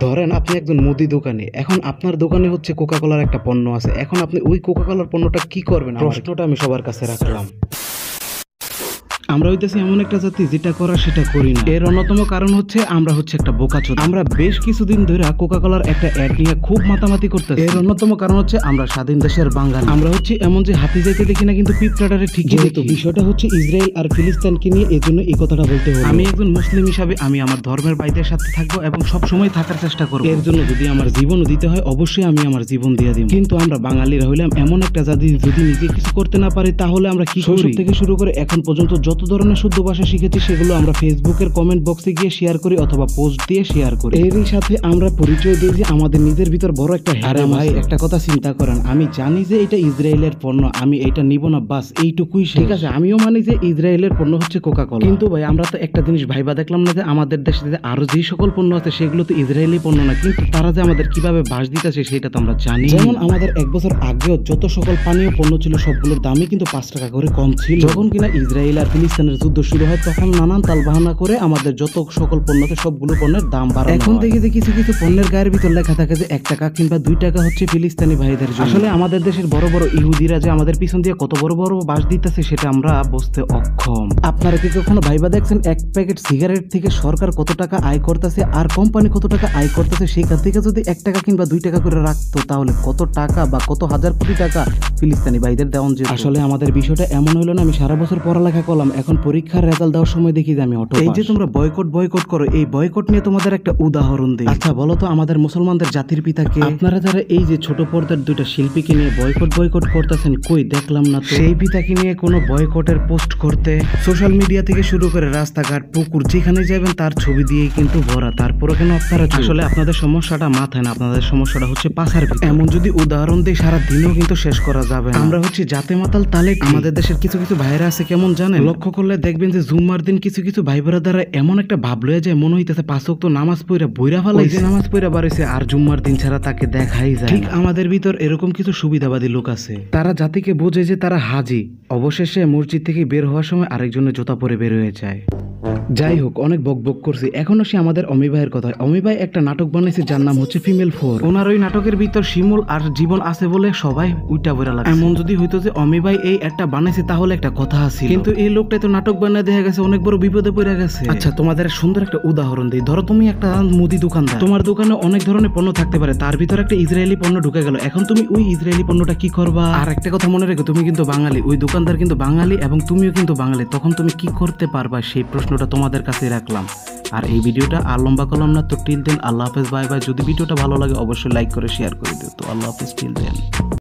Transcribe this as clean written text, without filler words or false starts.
ধরেন আপনি একজন মুদি দোকানে, এখন আপনার দোকানে হচ্ছে কোকা কোলার একটা পণ্য আছে। এখন আপনি ওই কোকা কোলার পণ্যটা কি করবেন? প্রশ্নটা আমি সবার কাছে রাখলাম। আমরা হইতেছি এমন একটা জাতি যেটা করা সেটা করি না। এর অন্যতম কারণ হচ্ছে আমরা হচ্ছে একটা বোকাচোদা। আমরা বেশ কিছুদিন ধরে কোকা কোলার একটা অ্যাড নিয়ে খুব মাতামাতি করতেছি। এর অন্যতম কারণ হচ্ছে আমরা স্বাধীন দেশের বাঙালি। আমরা হচ্ছে এমন যে হাতি যাইতে দেখি না, কিন্তু পিঁপড়াটারে ঠিকই দেখি। বিষয়টা হচ্ছে ইসরায়েল আর ফিলিস্তিনকে নিয়ে, এজন্য এই কথাটা বলতে হবে। আমি একজন মুসলিম হিসাবে আমি আমার ধর্মের ভাইদের সাথে থাকবো এবং সব সময় থাকার চেষ্টা করবো। এর জন্য যদি আমার জীবনও দিতে হয়, অবশ্যই আমি আমার জীবন দিয়ে দিব। কিন্তু আমরা বাঙালিরা হইলাম এমন একটা জাতি, যদি নিজে কিছু করতে না পারি তাহলে আমরা কি করি? থেকে শুরু করে এখন পর্যন্ত যত ধরনের শুদ্ধ ভাষা শিখেছি সেগুলো আমরা ফেসবুকের কমেন্ট বক্সে গিয়ে শেয়ার করি অথবা পোস্ট দিয়ে শেয়ার করি। এরই সাথে আমরা পরিচয় দিই যে আমাদের নিজের ভিতর বড় একটা হ্যাঁ ভাই, একটা কথা চিন্তা করেন, আমি জানি যে এটা ইসরায়েলের পণ্য, আমি এটা নিব না, বাস এইটুকুই। ঠিক আছে, আমিও মানি যে ইসরায়েলের পণ্য হচ্ছে কোকা কোলা, কিন্তু ভাই আমরা তো একটা জিনিস ভাইবা দেখলাম না যে আমাদের দেশে যে আরো যে সকল পণ্য আছে সেগুলো তো ইসরায়েলি পণ্য না, কিন্তু তারা যে আমাদের কিভাবে বাস দিতেছে সেটা তো আমরা জানি। যেমন আমাদের এক বছর আগেও যত সকল পানীয় পণ্য ছিল সবগুলোর দামই কিন্তু 5 টাকা করে কম ছিল। যখন কিনা ইসরায়েল আর ফিলিস্তিনের যুদ্ধ শুরু হয় তখন নানান তালবাহানা করে আমাদের যত সকল পণ্যতে সবগুলো পণ্যের দাম বাড়ানো। এখন দেখি যে কিছু কিছু পণ্যের গায়ের ভিতর লেখা থাকে যে 1 টাকা কিংবা 2 টাকা হচ্ছে ফিলিস্তিনি ভাইদের জন্য। আসলে আমাদের দেশের বড় বড় ইহুদিরা যে আমাদের পিছন দিয়ে কত বড় বড় বাস দিতেছে সেটা আমরা বুঝতে অক্ষম। আপনারা কি কখনো ভাইবা দেখছেন এক প্যাকেট সিগারেট থেকে সরকার কত টাকা আয় করতেছে আর কোম্পানি কত টাকা আয় করতেছে? সেখান থেকে যদি 1 টাকা কিংবা 2 টাকা করে রাখতো তাহলে কত টাকা বা কত হাজার কোটি টাকা ফিলিস্তিনি ভাইদের দেওয়া যেত। আসলে আমাদের বিষয়টা এমন হলো না, আমি সারা বছর পড়ালেখা করলাম, এখন পরীক্ষার রেজাল্ট দেওয়ার সময় দেখি যে আমি অটো। এই যে তোমরা বয়কট করো, এই বয়কট নিয়ে তোমাদের একটা উদাহরণ দিই। আচ্ছা বলো তো, আমাদের মুসলমানদের জাতির পিতা কে? আপনারা যারা এই যে ছোট পর্দার 2টা শিল্পীকে নিয়ে বয়কট করতেছেন, কই দেখলাম না তো সেই পিতাকে নিয়ে কোনো বয়কটের পোস্ট করতে। সোশ্যাল মিডিয়া থেকে শুরু করে রাস্তাঘাট, পুকুর, যেখানে যাবেন তার ছবি দিয়েই কিন্তু ভরা। তারপরে কেন আপনারা? আসলে আপনাদের সমস্যাটা মাথায় না, আপনাদের সমস্যাটা হচ্ছে পাছার ভিতর। এমন যদি উদাহরণ দিই সারা দিনেও কিন্তু শেষ করা যাবে না। আমরা হচ্ছে জাতে মাতাল তালে। আমাদের দেশের কিছু কিছু ভাইরা আছে কেমন জানেন? লক্ষ্য করলে দেখবেন যে জুম্মার দিন কিছু কিছু ভাই বোরা দ্বারা এমন একটা ভাব লয়ে যায়, মনে হইতেছে 5 ওয়াক্ত নামাজ পড়া বইরা ফেলাইছে, নামাজ পড়া বাড়িছে আর জুম্মার দিন ছাড়া তাকে দেখাই যায়। ঠিক আমাদের ভিতর এরকম কিছু সুবিধাবাদী লোক আছে, তারা জাতিকে বোঝে যে তারা হাজি, অবশেষে মসজিদ থেকে বের হওয়ার সময় আরেকজনের জুতা পরে বের হয়ে যায়। যাই হোক, অনেক বকবক করছি, এখন আসি আমাদের অমি ভাইয়ের কথা। অমি ভাই একটা নাটক বানাইছে যার নাম হচ্ছে ফিমেল 4। ওনার ওই নাটকের ভিতর শিমুল আর জীবন আছে বলে সবাই উইটা বইরা লাগে। এমন যদি হইতো যে অমি ভাই এই একটা বানাইছে তাহলে একটা কথা আছে, কিন্তু এই লোকটা তো নাটক বানায় দেখা গেছে অনেক বড় বিপদে পড়ে গেছে। আচ্ছা তোমাদের সুন্দর একটা উদাহরণ দিই, ধরো তুমি একটা মুদি দোকানদার, তোমার দোকানে অনেক ধরনের পণ্য থাকতে পারে, তার ভিতরে একটা ইসরায়েলি পণ্য ঢুকে গেল, এখন তুমি ওই ইসরায়েলি পণ্যটা কি করবা? আর একটা কথা মনে রেখো, তুমি কিন্তু বাঙালি, ওই দোকানদার কিন্তু বাঙালি এবং তুমিও কিন্তু বাঙালি, তখন তুমি কি করতে পারবা সেই প্রশ্নটা তোমাদের কাছে রাখলাম। আর এই ভিডিওটা আর লম্বা করলাম না, তো টিল দেন আল্লাহ হাফেজ, বাই বাই। যদি ভিডিওটা ভালো লাগে অবশ্যই লাইক করে শেয়ার করে দিও। তো আল্লাহ হাফেজ, টিল দেন।